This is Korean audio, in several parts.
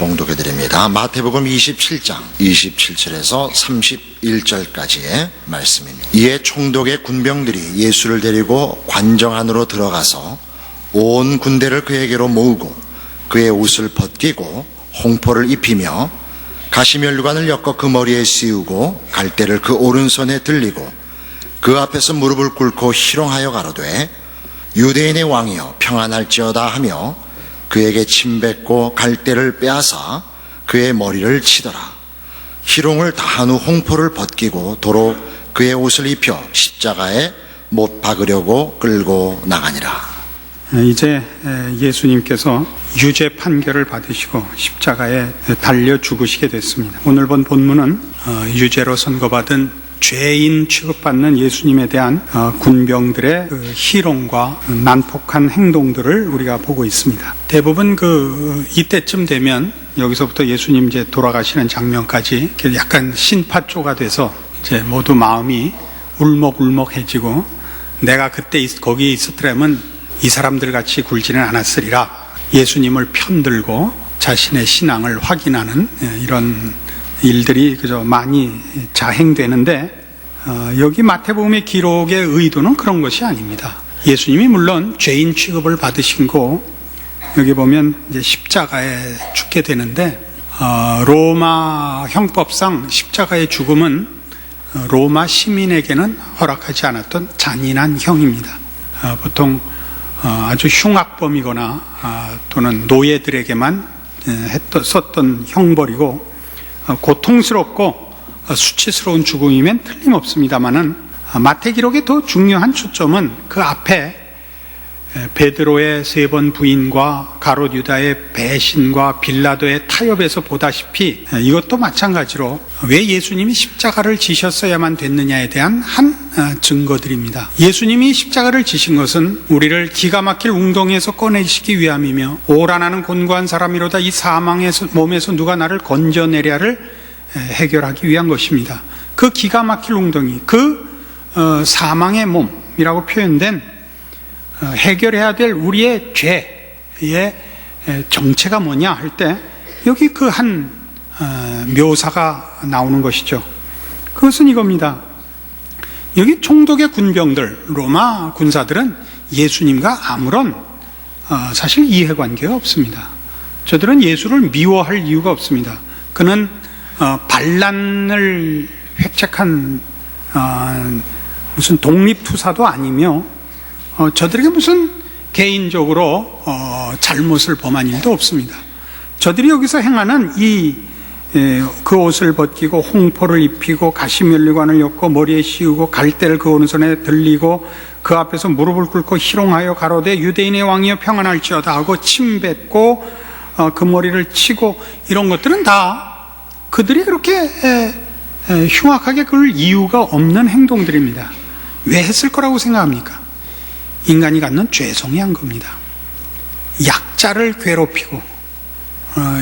봉독해 드립니다. 마태복음 27장 27절에서 31절까지의 말씀입니다. 이에 총독의 군병들이 예수를 데리고 관정 안으로 들어가서 온 군대를 그에게로 모으고 그의 옷을 벗기고 홍포를 입히며 가시면류관을 엮어 그 머리에 씌우고 갈대를 그 오른손에 들리고 그 앞에서 무릎을 꿇고 희롱하여 가로되 유대인의 왕이여 평안할지어다 하며 그에게 침뱉고 갈대를 빼앗아 그의 머리를 치더라. 희롱을 다한 후 홍포를 벗기고 도로 그의 옷을 입혀 십자가에 못 박으려고 끌고 나가니라. 이제 예수님께서 유죄 판결을 받으시고 십자가에 달려 죽으시게 됐습니다. 오늘 본 본문은 유죄로 선고받은 죄인 취급받는 예수님에 대한 군병들의 희롱과 난폭한 행동들을 우리가 보고 있습니다. 대부분 이때쯤 되면 여기서부터 예수님 이제 돌아가시는 장면까지 약간 신파조가 돼서 이제 모두 마음이 울먹울먹해지고 내가 그때 거기 있었더라면 이 사람들 같이 굴지는 않았으리라 예수님을 편들고 자신의 신앙을 확인하는 이런 일들이 그저 많이 자행되는데 여기 마태복음의 기록의 의도는 그런 것이 아닙니다. 예수님이 물론 죄인 취급을 받으신 거 여기 보면 이제 십자가에 죽게 되는데 로마 형법상 십자가의 죽음은 로마 시민에게는 허락하지 않았던 잔인한 형입니다. 보통 아주 흉악범이거나 또는 노예들에게만 썼던 형벌이고 고통스럽고 수치스러운 죽음이면 틀림없습니다마는 마태 기록의 더 중요한 초점은 그 앞에 베드로의 3번 부인과 가롯 유다의 배신과 빌라도의 타협에서 보다시피 이것도 마찬가지로 왜 예수님이 십자가를 지셨어야만 됐느냐에 대한 한 증거들입니다. 예수님이 십자가를 지신 것은 우리를 기가 막힐 웅덩이에서 꺼내시기 위함이며 오라나는 곤고한 사람이로다 이 사망의 몸에서 누가 나를 건져내랴를 해결하기 위한 것입니다. 그 기가 막힐 웅덩이, 사망의 몸이라고 표현된 해결해야 될 우리의 죄의 정체가 뭐냐 할 때 여기 한 묘사가 나오는 것이죠. 그것은 이겁니다. 여기 총독의 군병들, 로마 군사들은 예수님과 아무런 사실 이해관계가 없습니다. 저들은 예수를 미워할 이유가 없습니다. 그는 반란을 획책한 무슨 독립투사도 아니며 저들에게 무슨 개인적으로 잘못을 범한 일도 없습니다. 저들이 여기서 행하는 그 옷을 벗기고 홍포를 입히고 가시면류관을 엮고 머리에 씌우고 갈대를 그 오른손에 들리고 그 앞에서 무릎을 꿇고 희롱하여 가로되 유대인의 왕이여 평안할지어다 하고 침뱉고 그 머리를 치고 이런 것들은 다 그들이 그렇게 흉악하게 그럴 이유가 없는 행동들입니다. 왜 했을 거라고 생각합니까? 인간이 갖는 죄성이 한 겁니다. 약자를 괴롭히고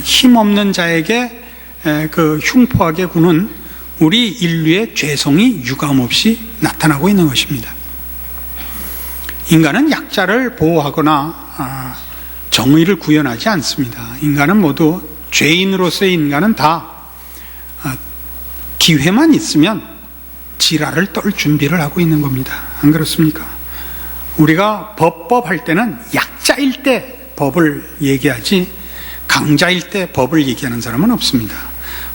힘없는 자에게 흉포하게 구는 우리 인류의 죄성이 유감없이 나타나고 있는 것입니다. 인간은 약자를 보호하거나 정의를 구현하지 않습니다. 인간은 모두 죄인으로서의 인간은 다 기회만 있으면 지랄을 떨 준비를 하고 있는 겁니다. 안 그렇습니까? 우리가 법할 때는 약자일 때 법을 얘기하지 강자일 때 법을 얘기하는 사람은 없습니다.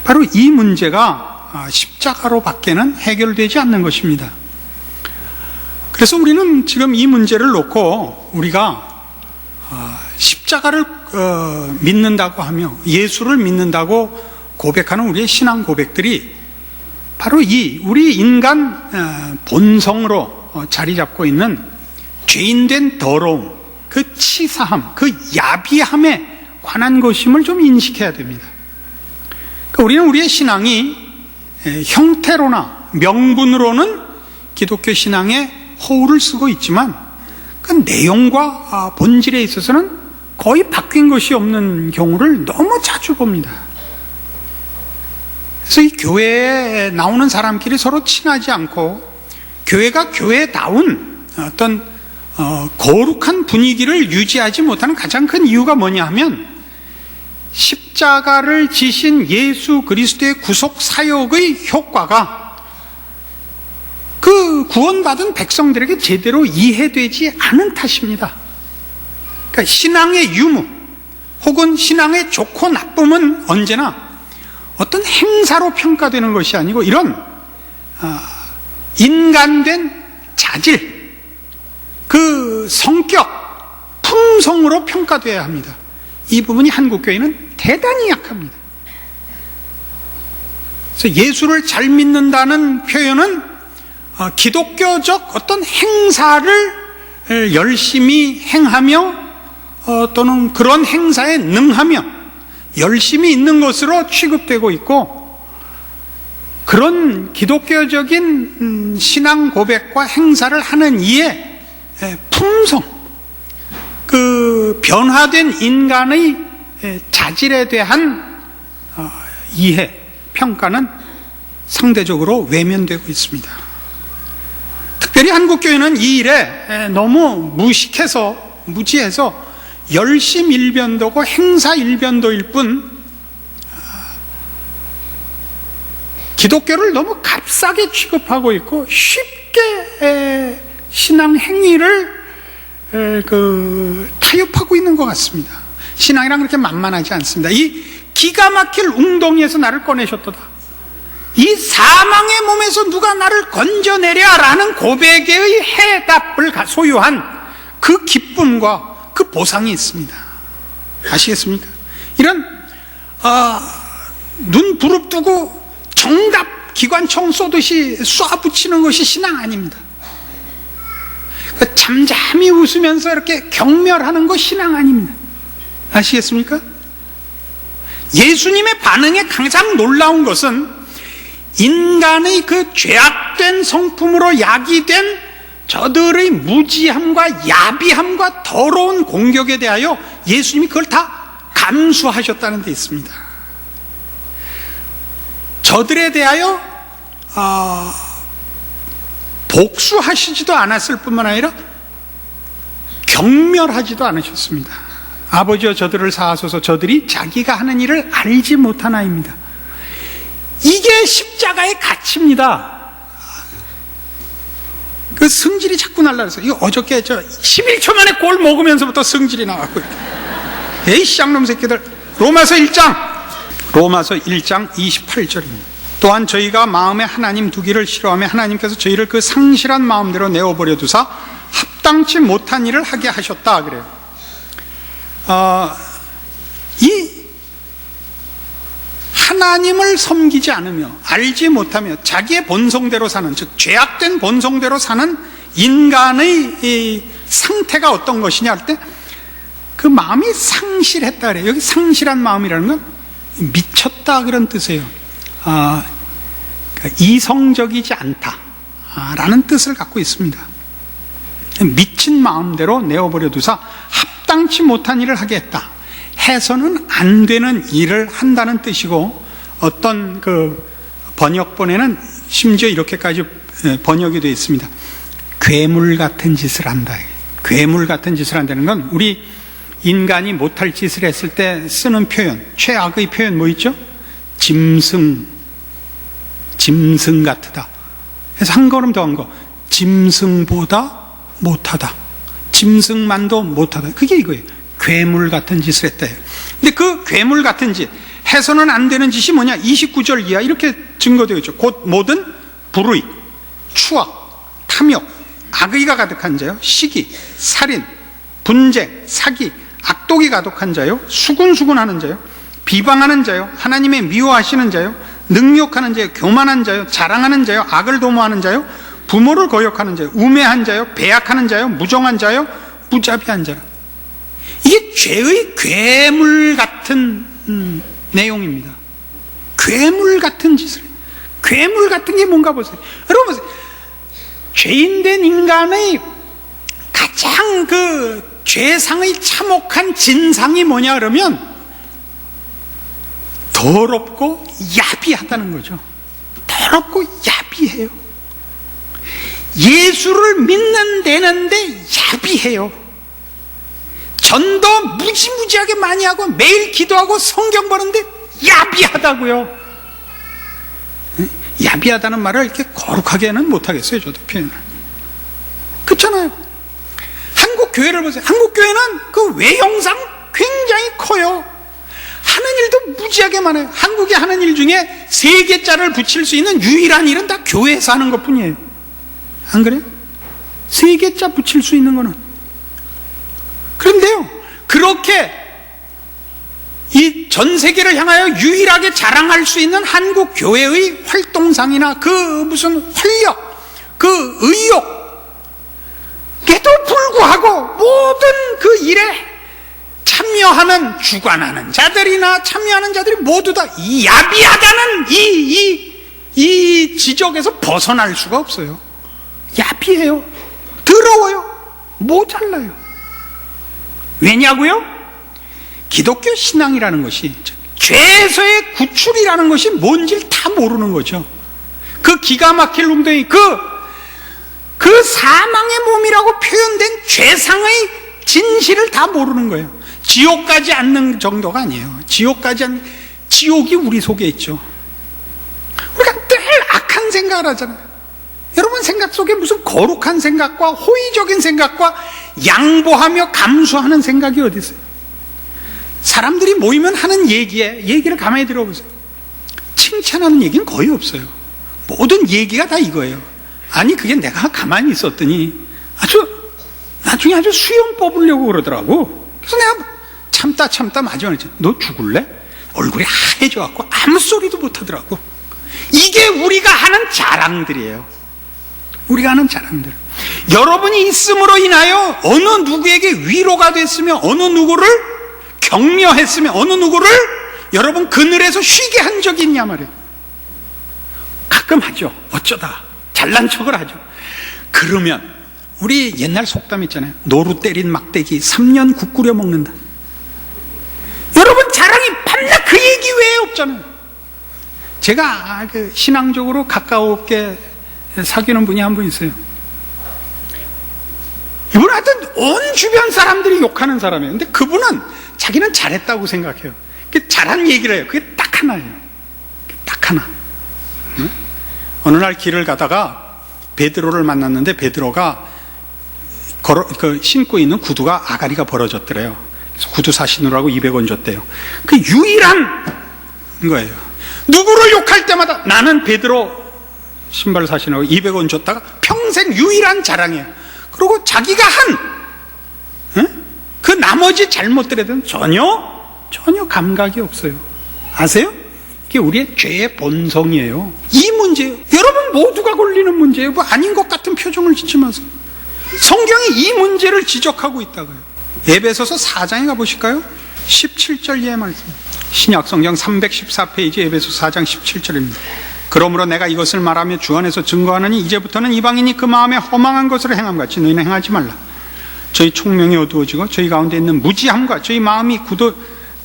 바로 이 문제가 십자가로 밖에는 해결되지 않는 것입니다. 그래서 우리는 지금 이 문제를 놓고 우리가 십자가를 믿는다고 하며 예수를 믿는다고 고백하는 우리의 신앙 고백들이 바로 우리 인간 본성으로 자리 잡고 있는 죄인된 더러움, 그 치사함, 그 야비함에 관한 것임을 좀 인식해야 됩니다. 그러니까 우리는 우리의 신앙이 형태로나 명분으로는 기독교 신앙에 허울을 쓰고 있지만 그 내용과 본질에 있어서는 거의 바뀐 것이 없는 경우를 너무 자주 봅니다. 그래서 이 교회에 나오는 사람끼리 서로 친하지 않고 교회가 교회다운 어떤 거룩한 분위기를 유지하지 못하는 가장 큰 이유가 뭐냐 하면 십자가를 지신 예수 그리스도의 구속 사역의 효과가 그 구원받은 백성들에게 제대로 이해되지 않은 탓입니다. 그러니까 신앙의 유무 혹은 신앙의 좋고 나쁨은 언제나 어떤 행사로 평가되는 것이 아니고 이런 인간된 자질, 그 성격, 품성으로 평가되어야 합니다. 이 부분이 한국교회는 대단히 약합니다. 그래서 예수를 잘 믿는다는 표현은 기독교적 어떤 행사를 열심히 행하며 또는 그런 행사에 능하며 열심히 있는 것으로 취급되고 있고, 그런 기독교적인 신앙 고백과 행사를 하는 이의 품성, 그 변화된 인간의 자질에 대한 이해, 평가는 상대적으로 외면되고 있습니다. 특별히 한국교회는 이 일에 너무 무지해서 열심 일변도고 행사 일변도일 뿐 기독교를 너무 값싸게 취급하고 있고 쉽게 신앙 행위를 타협하고 있는 것 같습니다. 신앙이란 그렇게 만만하지 않습니다. 이 기가 막힐 웅덩이에서 나를 꺼내셨도다, 이 사망의 몸에서 누가 나를 건져내랴라는 고백의 해답을 소유한 그 기쁨과 그 보상이 있습니다. 아시겠습니까? 이런 눈 부릅뜨고 정답 기관총 쏘듯이 쏴붙이는 것이 신앙 아닙니다. 잠잠히 웃으면서 이렇게 경멸하는 것 신앙 아닙니다. 아시겠습니까? 예수님의 반응에 가장 놀라운 것은 인간의 그 죄악된 성품으로 야기된 저들의 무지함과 야비함과 더러운 공격에 대하여 예수님이 그걸 다 감수하셨다는 데 있습니다. 저들에 대하여 복수하시지도 않았을 뿐만 아니라 경멸하지도 않으셨습니다. 아버지여 저들을 사하소서, 저들이 자기가 하는 일을 알지 못하나이다. 이게 십자가의 가치입니다. 그 성질이 자꾸 날라서, 이거 어저께 11초 만에 골 먹으면서부터 성질이 나왔고, 에이 쌍놈 새끼들. 로마서 1장 28절입니다. 또한 저희가 마음에 하나님 두기를 싫어하며 하나님께서 저희를 그 상실한 마음대로 내어버려 두사 합당치 못한 일을 하게 하셨다 그래요. 이 하나님을 섬기지 않으며 알지 못하며 자기의 본성대로 사는, 즉 죄악된 본성대로 사는 인간의 이 상태가 어떤 것이냐 할 때 그 마음이 상실했다 그래요. 여기 상실한 마음이라는 건 미쳤다 그런 뜻이에요. 그러니까 이성적이지 않다라는 뜻을 갖고 있습니다. 미친 마음대로 내어버려 두사 합당치 못한 일을 하게 했다. 해서는 안 되는 일을 한다는 뜻이고, 어떤 그 번역본에는 심지어 이렇게까지 번역이 되어 있습니다. 괴물 같은 짓을 한다. 괴물 같은 짓을 한다는 건 우리 인간이 못할 짓을 했을 때 쓰는 표현, 최악의 표현 뭐 있죠? 짐승 같으다. 그래서 한 걸음 더 한 거, 짐승보다 못하다. 짐승만도 못하다. 그게 이거예요. 괴물 같은 짓을 했다. 근데 그 괴물 같은 짓, 해서는 안 되는 짓이 뭐냐? 29절 이하 이렇게 증거되어 있죠. 곧 모든 불의, 추악, 탐욕, 악의가 가득한 자요, 시기, 살인, 분쟁, 사기, 악독이 가득한 자요, 수군수군하는 자요, 비방하는 자요, 하나님의 미워하시는 자요, 능욕하는 자요, 교만한 자요, 자랑하는 자요, 악을 도모하는 자요, 부모를 거역하는 자요, 우매한 자요, 배약하는 자요, 무정한 자요, 무자비한 자라. 이게 죄의 괴물 같은 내용입니다. 괴물 같은 짓을. 괴물 같은 게 뭔가 보세요. 여러분 보세요. 죄인된 인간의 가장 그 죄상의 참혹한 진상이 뭐냐 그러면 더럽고 야비하다는 거죠. 더럽고 야비해요. 예수를 믿는 데는데 야비해요. 전도 무지무지하게 많이 하고 매일 기도하고 성경 보는데 야비하다고요. 야비하다는 말을 이렇게 거룩하게는 못하겠어요, 저도 표현을. 그렇잖아요. 한국 교회를 보세요. 한국 교회는 그 외형상 굉장히 커요. 하는 일도 무지하게 많아요. 한국이 하는 일 중에 3개자를 붙일 수 있는 유일한 일은 다 교회에서 하는 것 뿐이에요. 안 그래요? 3개자 붙일 수 있는 거는. 그런데요, 그렇게 이 전 세계를 향하여 유일하게 자랑할 수 있는 한국 교회의 활동상이나 그 무슨 활력, 그 의욕, 에도 불구하고 모든 그 일에 참여하는, 주관하는 자들이나 참여하는 자들이 모두 다 이 야비하다는 이 지적에서 벗어날 수가 없어요. 야비해요. 더러워요. 모자라요. 왜냐고요? 기독교 신앙이라는 것이 죄에서의 구출이라는 것이 뭔지를 다 모르는 거죠. 그 기가 막힐 웅덩이, 그 사망의 몸이라고 표현된 죄상의 진실을 다 모르는 거예요. 지옥 가지 않는 정도가 아니에요. 지옥이 우리 속에 있죠. 우리가 늘 악한 생각을 하잖아요. 여러분 생각 속에 무슨 거룩한 생각과 호의적인 생각과 양보하며 감수하는 생각이 어디 있어요? 사람들이 모이면 하는 얘기를 가만히 들어보세요. 칭찬하는 얘기는 거의 없어요. 모든 얘기가 다 이거예요. 아니, 그게 내가 가만히 있었더니 나중에 아주 수염 뽑으려고 그러더라고. 그래서 내가 참다 마지막에 너 죽을래? 얼굴이 하얘져갖고 아무 소리도 못하더라고. 이게 우리가 하는 자랑들이에요. 우리가 하는 자랑들. 여러분이 있음으로 인하여 어느 누구에게 위로가 됐으며 어느 누구를 격려했으며 어느 누구를 여러분 그늘에서 쉬게 한 적이 있냐 말이에요. 가끔 하죠. 어쩌다 잘난 척을 하죠. 그러면 우리 옛날 속담 있잖아요. 노루 때린 막대기 3년 국 끓여 먹는다. 여러분 자랑이 밤낮 그 얘기 외에 없잖아요. 제가 신앙적으로 가까웠게 사귀는 분이 한 분 있어요. 이분은 하여튼 온 주변 사람들이 욕하는 사람이에요. 근데 그분은 자기는 잘했다고 생각해요. 잘한 얘기를 해요. 그게 딱 하나예요. 딱 하나. 응? 어느 날 길을 가다가 베드로를 만났는데 베드로가 신고 있는 구두가 아가리가 벌어졌더래요. 그래서 구두 사시느라고 200원 줬대요. 그 유일한 거예요. 누구를 욕할 때마다 나는 베드로 신발 사시느라고 200원 줬다가 평생 유일한 자랑이에요. 그리고 자기가 그 나머지 잘못들에 대해서는 전혀 감각이 없어요. 아세요? 이게 우리의 죄의 본성이에요. 이 문제예요. 여러분 모두가 걸리는 문제예요. 뭐 아닌 것 같은 표정을 짓지 마세요. 성경이 이 문제를 지적하고 있다고요. 에베소서 4장에 가보실까요? 17절 이하의 말씀. 신약성경 314페이지 에베소서 4장 17절입니다. 그러므로 내가 이것을 말하며 주 안에서 증거하느니 이제부터는 이방인이 그 마음에 허망한 것을 행함같이 너희는 행하지 말라. 저희 총명이 어두워지고 저희 가운데 있는 무지함과 저희 마음이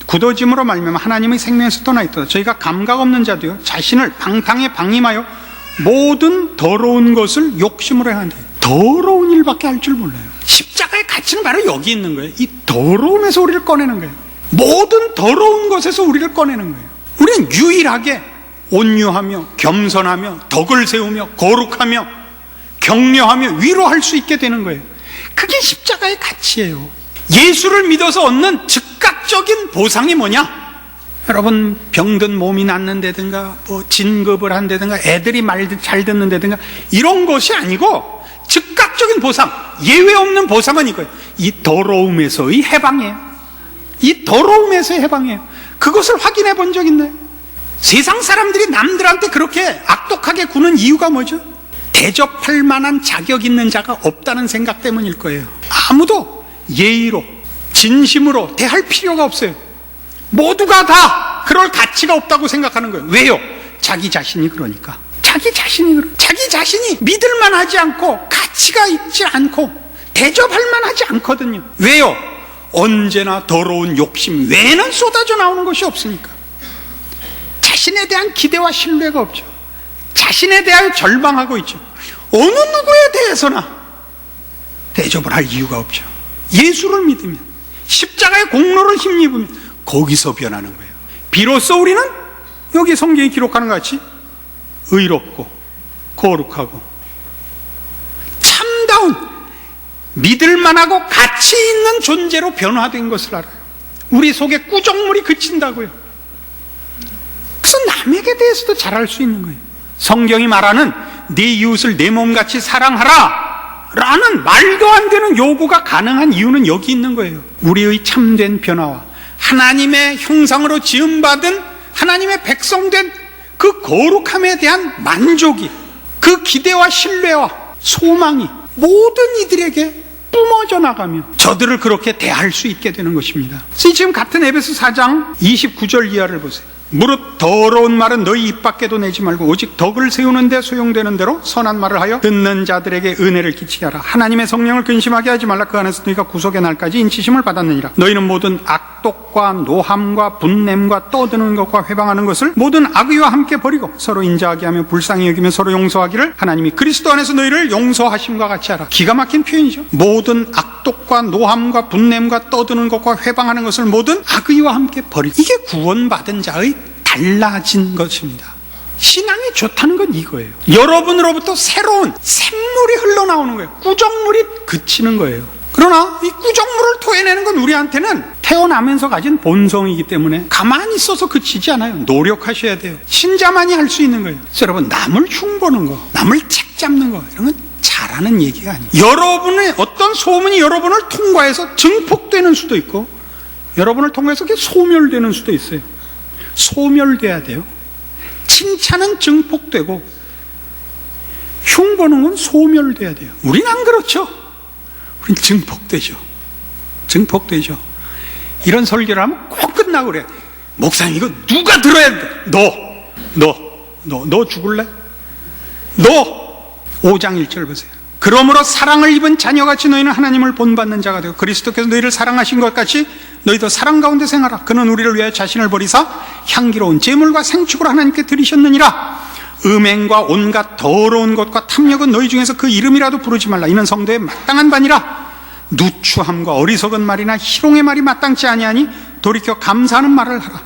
굳어짐으로 말미암아 하나님의 생명에서 떠나 있도다. 저희가 감각 없는 자도요 자신을 방탕에 방임하여 모든 더러운 것을 욕심으로 행한대. 더러운 일밖에 할 줄 몰라요. 십자가의 가치는 바로 여기 있는 거예요. 이 더러움에서 우리를 꺼내는 거예요. 모든 더러운 것에서 우리를 꺼내는 거예요. 우리는 유일하게 온유하며 겸손하며 덕을 세우며 거룩하며 격려하며 위로할 수 있게 되는 거예요. 그게 십자가의 가치예요. 예수를 믿어서 얻는 즉각적인 보상이 뭐냐? 여러분 병든 몸이 낫는다든가 뭐 진급을 한다든가 애들이 말 잘 듣는다든가 이런 것이 아니고 즉각적인 보상, 예외 없는 보상은 이거예요. 이 더러움에서의 해방이에요. 이 더러움에서의 해방이에요. 그것을 확인해 본 적 있나요? 세상 사람들이 남들한테 그렇게 악독하게 구는 이유가 뭐죠? 대접할 만한 자격 있는 자가 없다는 생각 때문일 거예요. 아무도 예의로 진심으로 대할 필요가 없어요. 모두가 다 그럴 가치가 없다고 생각하는 거예요. 왜요? 자기 자신이 그러니까. 자기 자신이 믿을만 하지 않고 가치가 있지 않고 대접할 만하지 않거든요. 왜요? 언제나 더러운 욕심 외에는 쏟아져 나오는 것이 없으니까. 자신에 대한 기대와 신뢰가 없죠. 자신에 대하여 절망하고 있죠. 어느 누구에 대해서나 대접을 할 이유가 없죠. 예수를 믿으면, 십자가의 공로를 힘입으면 거기서 변하는 거예요. 비로소 우리는 여기 성경이 기록하는 것 같이 의롭고 거룩하고 참다운 믿을만하고 가치 있는 존재로 변화된 것을 알아요. 우리 속에 꾸정물이 그친다고요. 그래서 남에게 대해서도 잘할 수 있는 거예요. 성경이 말하는 네 이웃을 내 몸같이 사랑하라 라는 말도 안 되는 요구가 가능한 이유는 여기 있는 거예요. 우리의 참된 변화와 하나님의 형상으로 지음받은 하나님의 백성된 그 거룩함에 대한 만족이, 그 기대와 신뢰와 소망이 모든 이들에게 뿜어져 나가며 저들을 그렇게 대할 수 있게 되는 것입니다. 지금 같은 에베소 4장 29절 이하를 보세요. 무릇 더러운 말은 너희 입 밖에도 내지 말고 오직 덕을 세우는 데 소용되는 대로 선한 말을 하여 듣는 자들에게 은혜를 끼치게 하라. 하나님의 성령을 근심하게 하지 말라. 그 안에서 너희가 구속의 날까지 인치심을 받았느니라. 너희는 모든 악독과 노함과 분냄과 떠드는 것과 회방하는 것을 모든 악의와 함께 버리고 서로 인자하게 하며 불쌍히 여기며 서로 용서하기를 하나님이 그리스도 안에서 너희를 용서하심과 같이 하라. 기가 막힌 표현이죠. 모든 악독과 노함과 분냄과 떠드는 것과 회방하는 것을 모든 악의와 함께 버리고, 이게 구원받은 자의 달라진 것입니다. 신앙이 좋다는 건 이거예요. 여러분으로부터 새로운 샘물이 흘러나오는 거예요. 꾸정물이 그치는 거예요. 그러나 이 꾸정물을 토해내는 건 우리한테는 태어나면서 가진 본성이기 때문에 가만히 있어서 그치지 않아요. 노력하셔야 돼요. 신자만이 할 수 있는 거예요. 그래서 여러분, 남을 흉보는 거, 남을 책 잡는 거, 이런 건 잘하는 얘기가 아니에요. 여러분의 어떤 소문이 여러분을 통과해서 증폭되는 수도 있고, 여러분을 통해서 그게 소멸되는 수도 있어요. 소멸돼야 돼요. 칭찬은 증폭되고 흉보는 건 소멸돼야 돼요. 우린 안 그렇죠. 우린 증폭되죠. 증폭되죠. 이런 설교를 하면 꼭 끝나고 그래. 목사님, 이거 누가 들어야 돼? 너 죽을래? 너 5장 1절 보세요. 그러므로 사랑을 입은 자녀같이 너희는 하나님을 본받는 자가 되고 그리스도께서 너희를 사랑하신 것 같이 너희도 사랑 가운데 생활하라. 그는 우리를 위하여 자신을 버리사 향기로운 제물과 생축으로 하나님께 드리셨느니라. 음행과 온갖 더러운 것과 탐욕은 너희 중에서 그 이름이라도 부르지 말라. 이는 성도의 마땅한 바니라. 누추함과 어리석은 말이나 희롱의 말이 마땅치 아니하니 돌이켜 감사하는 말을 하라.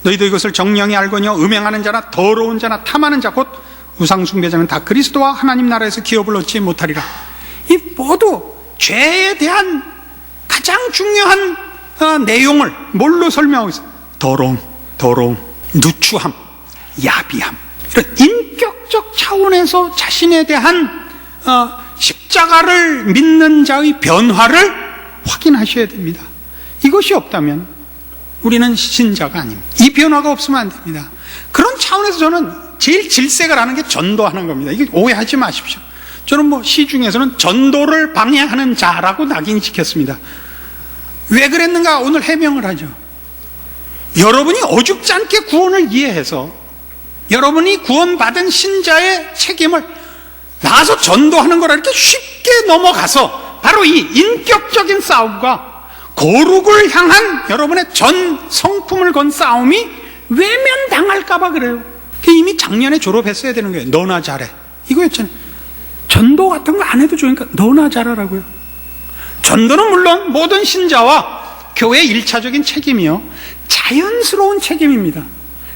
너희도 이것을 정령이 알거니와 음행하는 자나 더러운 자나 탐하는 자 곧 우상 숭배자는 다 그리스도와 하나님 나라에서 기업을 얻지 못하리라. 이 모두 죄에 대한 가장 중요한 내용을 뭘로 설명하고 있어요? 더러움, 누추함, 야비함, 이런 인격적 차원에서 자신에 대한 십자가를 믿는 자의 변화를 확인하셔야 됩니다. 이것이 없다면 우리는 신자가 아닙니다. 이 변화가 없으면 안 됩니다. 그런 차원에서 저는 제일 질색을 하는 게 전도하는 겁니다. 이게 오해하지 마십시오. 저는 시중에서는 전도를 방해하는 자라고 낙인시켰습니다. 왜 그랬는가 오늘 해명을 하죠. 여러분이 어줍지 않게 구원을 이해해서 여러분이 구원받은 신자의 책임을 나가서 전도하는 거라 이렇게 쉽게 넘어가서 바로 이 인격적인 싸움과 거룩을 향한 여러분의 전 성품을 건 싸움이 외면당할까봐 그래요. 이미 작년에 졸업했어야 되는 거예요. 너나 잘해, 이거였잖아요. 전도 같은 거 안 해도 좋으니까 너나 잘하라고요. 전도는 물론 모든 신자와 교회의 1차적인 책임이요, 자연스러운 책임입니다.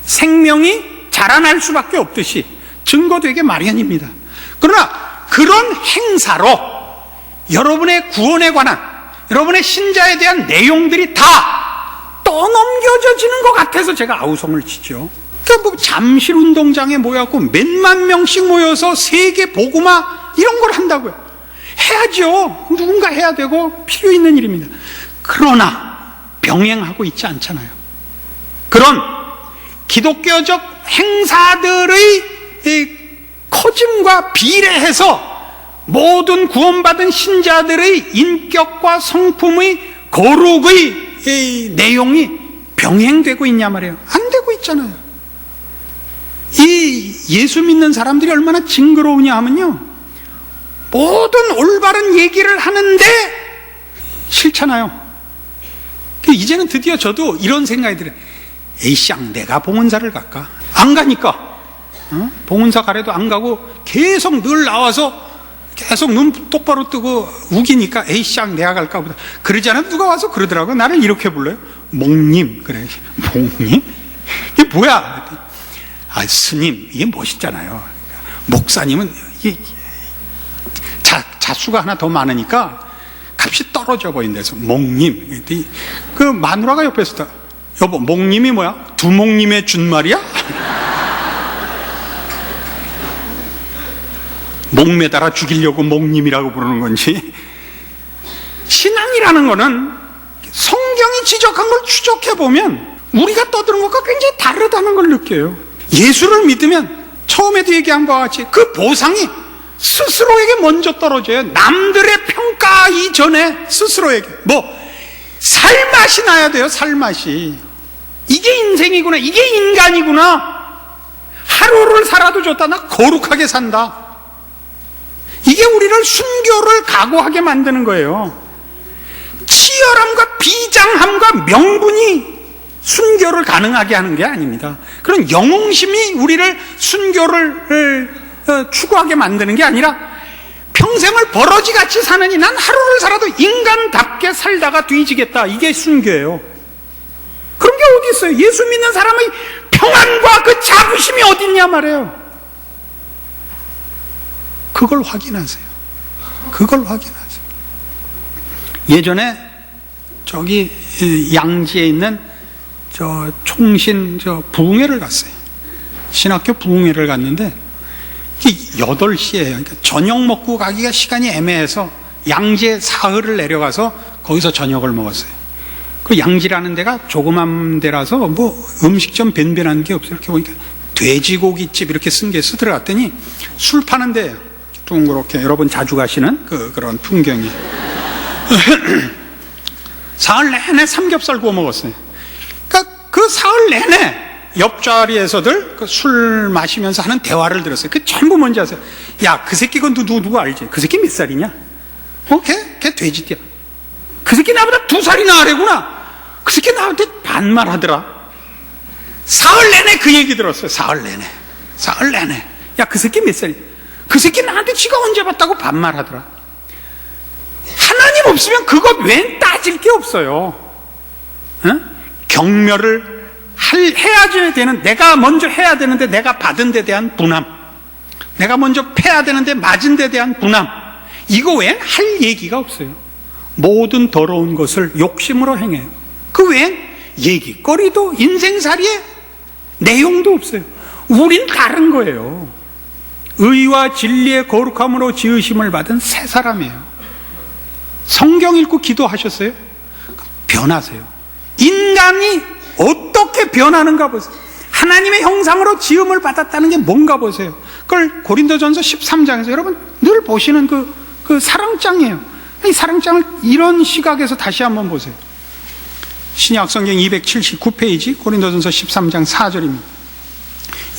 생명이 자라날 수밖에 없듯이 증거되게 마련입니다. 그러나 그런 행사로 여러분의 구원에 관한, 여러분의 신자에 대한 내용들이 다 떠넘겨지는 것 같아서 제가 아우성을 치죠. 그러니까 잠실 운동장에 모여갖고 몇만 명씩 모여서 세계 복음화 이런 걸 한다고요. 해야죠. 누군가 해야 되고 필요 있는 일입니다. 그러나 병행하고 있지 않잖아요. 그런 기독교적 행사들의 커짐과 비례해서 모든 구원받은 신자들의 인격과 성품의 거룩의 내용이 병행되고 있냐 말이에요. 안 되고 있잖아요. 이 예수 믿는 사람들이 얼마나 징그러우냐 하면요, 모든 올바른 얘기를 하는데 싫잖아요. 이제는 드디어 저도 이런 생각이 들어요. 에이쌍, 내가 봉은사를 갈까? 안 가니까. 봉은사 가래도 안 가고 계속 늘 나와서 계속 눈 똑바로 뜨고 우기니까 에이 쌍 내가 갈까 보다. 그러지 않아도 누가 와서 그러더라고요. 나를 이렇게 불러요. 목님. 그래. 목님? 이게 뭐야? 아, 스님. 이게 멋있잖아요. 목사님은 이게 자수가 하나 더 많으니까 값이 떨어져 보인대서 목님. 그 마누라가 옆에서 여보, 목님이 뭐야? 두목님의 준말이야? 목 매달아 죽이려고 목님이라고 부르는 건지. 신앙이라는 거는 성경이 지적한 걸 추적해보면 우리가 떠드는 것과 굉장히 다르다는 걸 느껴요. 예수를 믿으면 처음에도 얘기한 바와 같이 그 보상이 스스로에게 먼저 떨어져요. 남들의 평가 이전에 스스로에게. 살맛이 나야 돼요. 살맛이. 이게 인생이구나. 이게 인간이구나. 하루를 살아도 좋다. 나 거룩하게 산다. 이게 우리를 순교를 각오하게 만드는 거예요. 치열함과 비장함과 명분이 순교를 가능하게 하는 게 아닙니다. 그런 영웅심이 우리를 순교를 추구하게 만드는 게 아니라 평생을 버러지같이 사느니 난 하루를 살아도 인간답게 살다가 뒤지겠다. 이게 순교예요. 그런 게 어디 있어요? 예수 믿는 사람의 평안과 그 자부심이 어디 있냐 말이에요. 그걸 확인하세요. 그걸 확인하세요. 예전에 저기 양지에 있는 저 총신 부흥회를 갔어요. 신학교 부흥회를 갔는데 8시에요. 그러니까 저녁 먹고 가기가 시간이 애매해서 양지에 사흘을 내려가서 거기서 저녁을 먹었어요. 그 양지라는 데가 조그만 데라서 음식점 변변한 게 없어요. 이렇게 보니까 돼지고기집 이렇게 쓴 게 있어. 들어갔더니 술 파는 데예요. 둥그렇게 여러분 자주 가시는 그런 풍경이. 사흘 내내 삼겹살 구워 먹었어요. 그러니까 그 사흘 내내 옆자리에서들 그 술 마시면서 하는 대화를 들었어요. 그 전부 뭔지 아세요? 야, 그 새끼 건 누구 알지? 그 새끼 몇 살이냐? 걔 돼지띠야. 그 새끼 나보다 2살이나 아래구나. 그 새끼 나한테 반말하더라. 사흘 내내 그 얘기 들었어요. 사흘 내내. 야, 그 새끼 몇 살이야? 그 새끼 나한테 지가 언제 봤다고 반말하더라. 하나님 없으면 그것 외엔 따질 게 없어요. 경멸을 해야 되는, 내가 먼저 해야 되는데 내가 받은 데 대한 분함, 내가 먼저 패야 되는데 맞은 데 대한 분함, 이거 외엔 할 얘기가 없어요. 모든 더러운 것을 욕심으로 행해요. 그 외엔 얘기거리도 인생살이에 내용도 없어요. 우린 다른 거예요. 의와 진리의 거룩함으로 지으심을 받은 새 사람이에요. 성경 읽고 기도하셨어요? 변하세요. 인간이 어떻게 변하는가 보세요. 하나님의 형상으로 지음을 받았다는 게 뭔가 보세요. 그걸 고린도전서 13장에서 여러분 늘 보시는 그 사랑장이에요. 이 사랑장을 이런 시각에서 다시 한번 보세요. 신약성경 279페이지 고린도전서 13장 4절입니다.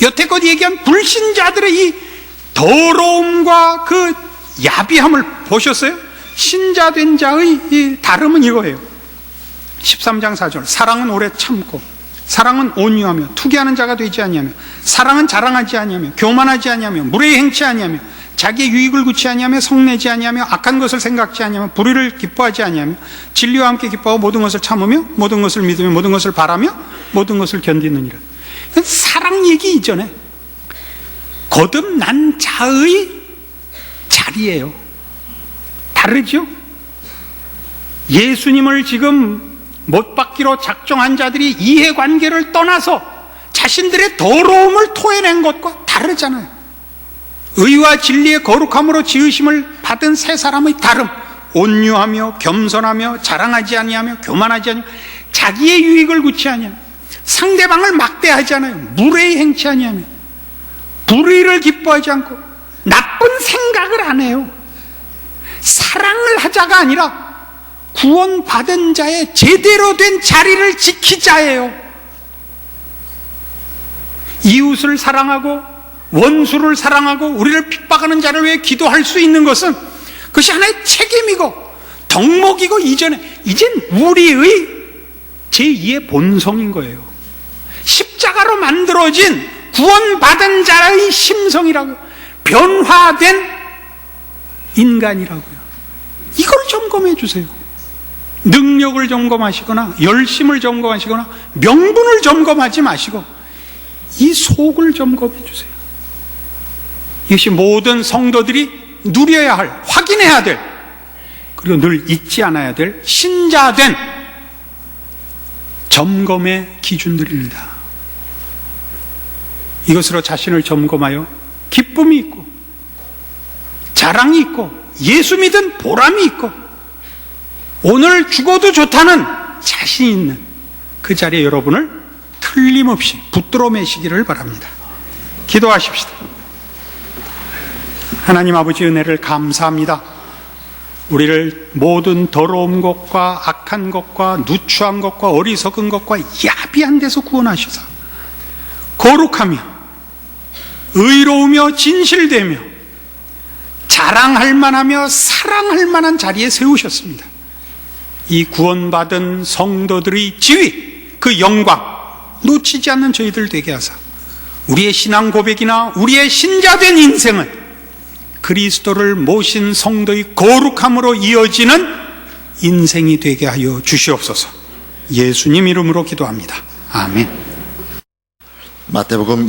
여태껏 얘기한 불신자들의 이 더러움과 그 야비함을 보셨어요? 신자된 자의 이 다름은 이거예요. 13장 4절. 사랑은 오래 참고, 사랑은 온유하며, 투기하는 자가 되지 아니하며, 사랑은 자랑하지 아니하며, 교만하지 아니하며, 무례히 행치 아니하며, 자기의 유익을 구치 아니하며, 성내지 아니하며, 악한 것을 생각지 아니하며, 불의를 기뻐하지 아니하며, 진리와 함께 기뻐하고 모든 것을 참으며, 모든 것을 믿으며, 모든 것을 바라며, 모든 것을 견디느니라. 사랑 얘기 이전에 거듭난 자의 자리예요. 다르죠? 예수님을 지금 못 박기로 작정한 자들이 이해관계를 떠나서 자신들의 더러움을 토해낸 것과 다르잖아요. 의와 진리의 거룩함으로 지으심을 받은 새 사람의 다름, 온유하며 겸손하며 자랑하지 아니하며 교만하지 아니하며 자기의 유익을 구치 아니하며 상대방을 막대하지 않아요. 무례히 행치 아니하며 불의를 기뻐하지 않고 나쁜 생각을 안 해요. 사랑을 하자가 아니라 구원받은 자의 제대로 된 자리를 지키자예요. 이웃을 사랑하고 원수를 사랑하고 우리를 핍박하는 자를 위해 기도할 수 있는 것은 그것이 하나의 책임이고 덕목이고 이젠 우리의 제2의 본성인 거예요. 십자가로 만들어진 구원받은 자의 심성이라고, 변화된 인간이라고요. 이걸 점검해 주세요. 능력을 점검하시거나 열심을 점검하시거나 명분을 점검하지 마시고 이 속을 점검해 주세요. 이것이 모든 성도들이 누려야 할, 확인해야 될, 그리고 늘 잊지 않아야 될 신자된 점검의 기준들입니다. 이것으로 자신을 점검하여 기쁨이 있고 자랑이 있고 예수 믿은 보람이 있고 오늘 죽어도 좋다는 자신 있는 그 자리에 여러분을 틀림없이 붙들어 매시기를 바랍니다. 기도하십시다. 하나님 아버지 은혜를 감사합니다. 우리를 모든 더러운 것과 악한 것과 누추한 것과 어리석은 것과 야비한 데서 구원하셔서 거룩하며 의로우며 진실되며 자랑할 만하며 사랑할 만한 자리에 세우셨습니다. 이 구원받은 성도들의 지위, 그 영광 놓치지 않는 저희들 되게 하사 우리의 신앙 고백이나 우리의 신자된 인생은 그리스도를 모신 성도의 거룩함으로 이어지는 인생이 되게 하여 주시옵소서. 예수님 이름으로 기도합니다. 아멘. 마태복음